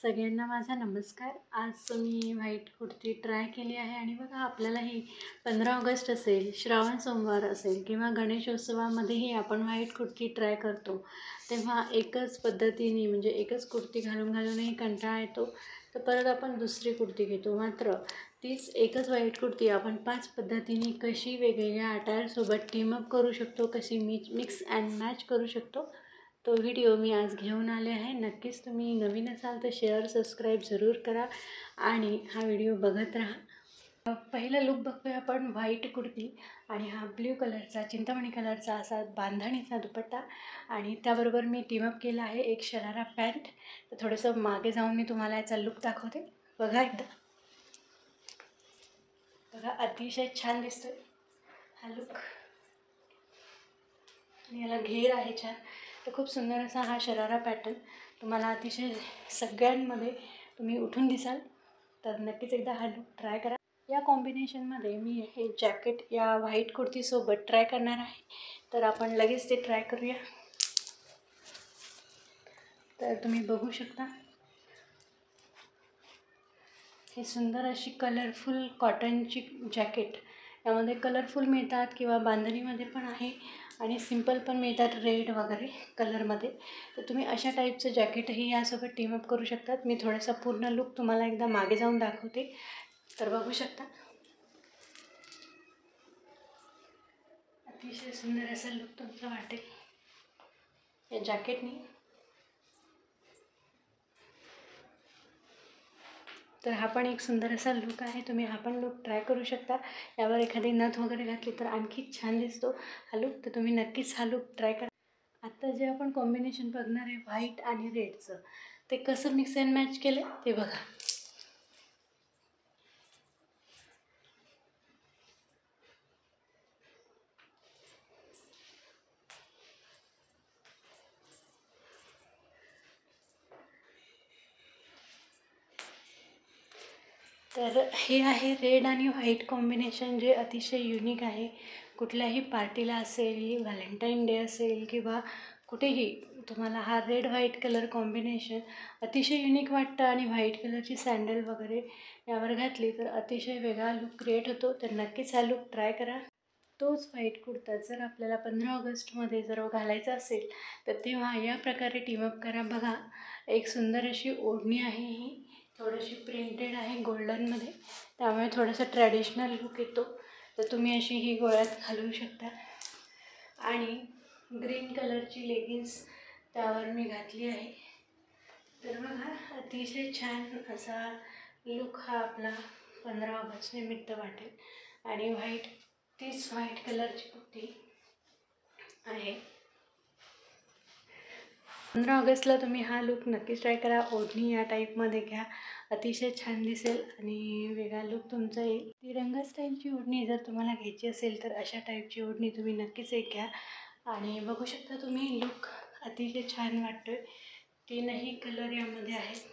सगळ्यांना माझा नमस्कार। आज मी व्हाईट कुर्ती ट्राय केली आहे आणि बघा आपल्याला ही 15 ऑगस्ट असेल, श्रावण सोमवार असेल किंवा गणेशोत्सवामध्येही आपण व्हाईट कुर्ती ट्राय करतो, तेव्हा एकच पद्धतीने म्हणजे एकच कुर्ती घालूनही कंटाळा येतो, तर परत आपण दुसरी कुर्ती घेतो। मात्र तीच एकच व्हाईट कुर्ती आपण 5 पद्धतीने कशी वेगवेगळ्या अटायरसोबत टीम अप करू शकतो, कशी मिक्स अँड मॅच करू शकतो, तो व्हिडिओ मी आज घेऊन आले आहे। नक्कीच तुम्ही नवीन असाल तर शेअर सबस्क्राईब जरूर करा आणि हा व्हिडिओ बघत राहा। पहिला लुक बघूया आपण व्हाईट कुर्ती आणि हा ब्ल्यू कलरचा चिंतामणी कलरचा असा बांधणीचा दुपट्टा आणि त्याबरोबर मी टीम अप केला आहे एक शरारा पॅन्ट। तर थोडंसं मागे जाऊन मी तुम्हाला याचा लुक दाखवते, बघा एकदा। बघा अतिशय छान दिसतोय हा लुक आणि याला घेर आहे छान। तर खूप सुंदर असा हा शरारा पॅटर्न तुम्हाला अतिशय सगळ्यांमध्ये तुम्ही उठून दिसाल, तर नक्कीच एकदा हा लुक ट्राय करा। या कॉम्बिनेशनमध्ये मी हे जॅकेट या व्हाईट कुर्तीसोबत ट्राय करणार आहे, तर आपण लगेच ते ट्राय करूया। तर तुम्ही बघू शकता हे सुंदर अशी कलरफुल कॉटनची जॅकेट, यामध्ये कलरफुल मिळतात किंवा बांधणीमध्ये पण आहे आणि सिंपल पण मिळतात रेड वगैरे कलरमध्ये। तर तुम्ही अशा टाईपचं जॅकेटही यासोबत टीम अप करू शकतात। मी थोडासा पूर्ण लुक तुम्हाला एकदा मागे जाऊन दाखवते, तर बघू शकता अतिशय सुंदर असा लुक तुमचा वाटेल या जॅकेटनी। तर हा पण एक सुंदर असा लुक आहे, तुम्ही हा पण लुक ट्राय करू शकता। यावर एखादी नथ वगैरे घातली तर आणखी छान दिसतो हा लुक, तर तुम्ही नक्कीच हा लुक ट्राय करा। आता जे आपण कॉम्बिनेशन बघणार आहे व्हाईट आणि रेडचं, ते कसं मिक्स अँड मॅच केलं ते बघा। तर हे आहे रेड आणि व्हाईट कॉम्बिनेशन, जे अतिशय युनिक आहे। कुठल्याही पार्टीला असेल, व्हॅलेंटाईन डे असेल किंवा कुठेही तुम्हाला हा रेड व्हाईट कलर कॉम्बिनेशन अतिशय युनिक वाटतं आणि व्हाईट कलरची सँडल वगैरे यावर घातली तर अतिशय वेगळा लुक क्रिएट होतो। तर नक्कीच हा लुक ट्राय करा। तोच व्हाईट कुर्ता जर आपल्याला 15 ऑगस्टमध्ये जर घालायचा असेल तर तेव्हा या प्रकारे टीम अप करा। बघा एक सुंदर अशी ओढणी आहे, ही थोडीशी प्रिंटेड आहे गोल्डनमध्ये, त्यामुळे थोडासा ट्रॅडिशनल लुक येतो। तर तुम्ही अशी ही गळ्यात घालू शकता आणि ग्रीन कलरची लेगिन्स त्यावर मी घातली आहे। तर बघा अतिशय छान असा लुक हा आपला 15 ऑगस्ट निमित्त वाटेल आणि तीच व्हाईट कलरची कुर्ती आहे। 15 ऑगस्टला तुम्ही हा लुक नक्कीच ट्राय करा। ओढणी या टाईपमध्ये घ्या, अतिशय छान दिसेल आणि वेगळा लुक तुमचा येईल। तिरंगा स्टाईलची ओढणी जर तुम्हाला घ्यायची असेल तर अशा टाईपची ओढणी तुम्ही नक्कीच एक घ्या आणि बघू शकता तुम्ही लुक अतिशय छान वाटतोय। तीनही कलर यामध्ये आहेत।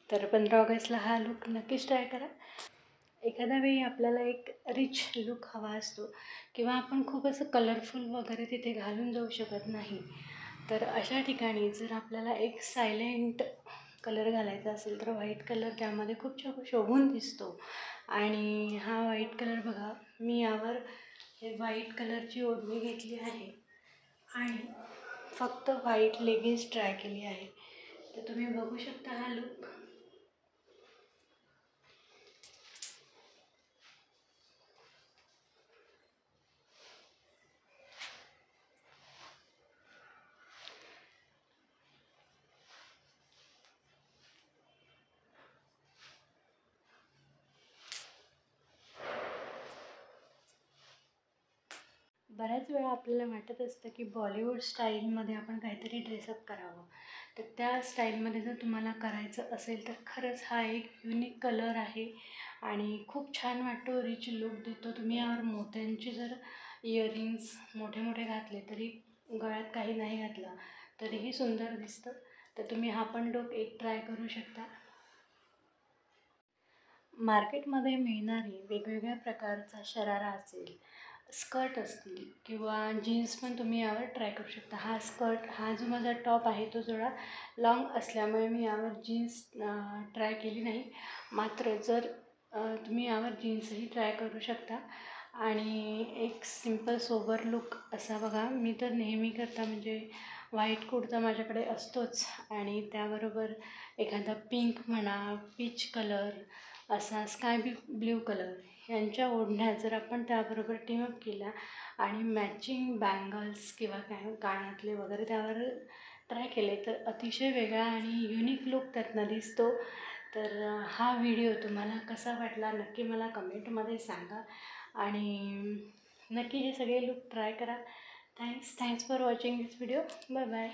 तर 15 ऑगस्टला हा लुक नक्कीच ट्राय करा। एखाद्या वेळी आपल्याला एक रिच लुक हवा असतो किंवा आपण खूप असं कलरफुल वगैरे तिथे घालून जाऊ शकत नाही, तर अशा ठिकाणी जर आपल्याला एक सायलेंट कलर घालायचा असेल तर व्हाईट कलर त्यामध्ये खूप शोभून दिसतो। आणि हा व्हाईट कलर बघा, मी यावर हे व्हाईट कलरची ओढणी घेतली आहे आणि फक्त व्हाईट लेगिन्स ट्राय केली आहे। तर तुम्ही बघू शकता हा लुक। बऱ्याच वेळा आपल्याला वाटत असतं की बॉलिवूड स्टाईलमध्ये आपण काहीतरी ड्रेसअप करावं, तर त्या स्टाईलमध्ये जर तुम्हाला करायचं असेल तर खरंच हा एक युनिक कलर आहे आणि खूप छान वाटतो, रिच लुक देतो। तुम्ही यावर मोत्यांचे जर इयरिंग्स मोठे मोठे घातले तरी, गळ्यात काही नाही घातलं तरीही सुंदर दिसतं। तर तुम्ही हा पण लुक एक ट्राय करू शकता। मार्केटमध्ये मिळणारी वेगवेगळ्या प्रकारचा शरारा असेल, स्कर्ट असतील किंवा जीन्स पण तुम्ही यावर ट्राय करू शकता. हा जो माझा टॉप आहे तो थोडा लॉंग असल्यामुळे मी यावर जीन्स ट्राय केली नाही. मात्र जर तुम्ही यावर जीन्सही ट्राय करू शकता आणि एक सिंपल सोबर लुक असा बघा. मी तर नेहमी करता म्हणजे व्हाईट कुर्ता माझ्याकडे असतोच आणि त्याबरोबर एखादा पिंक म्हणा, पीच कलर, असा स्काय ब्ल्यू कलर यांच्या ओढण्या जर आपण त्याबरोबर टीमअप केला आणि मॅचिंग बँगल्स किंवा काय कानातले वगैरे त्यावर ट्राय केले तर अतिशय वेगळा आणि युनिक लुक त्यातनं दिसतो. तर हा व्हिडिओ तुम्हाला कसा वाटला नक्की मला कमेंटमध्ये सांगा आणि नक्की हे सगळे लुक ट्राय करा. Thanks for watching this video. Bye bye.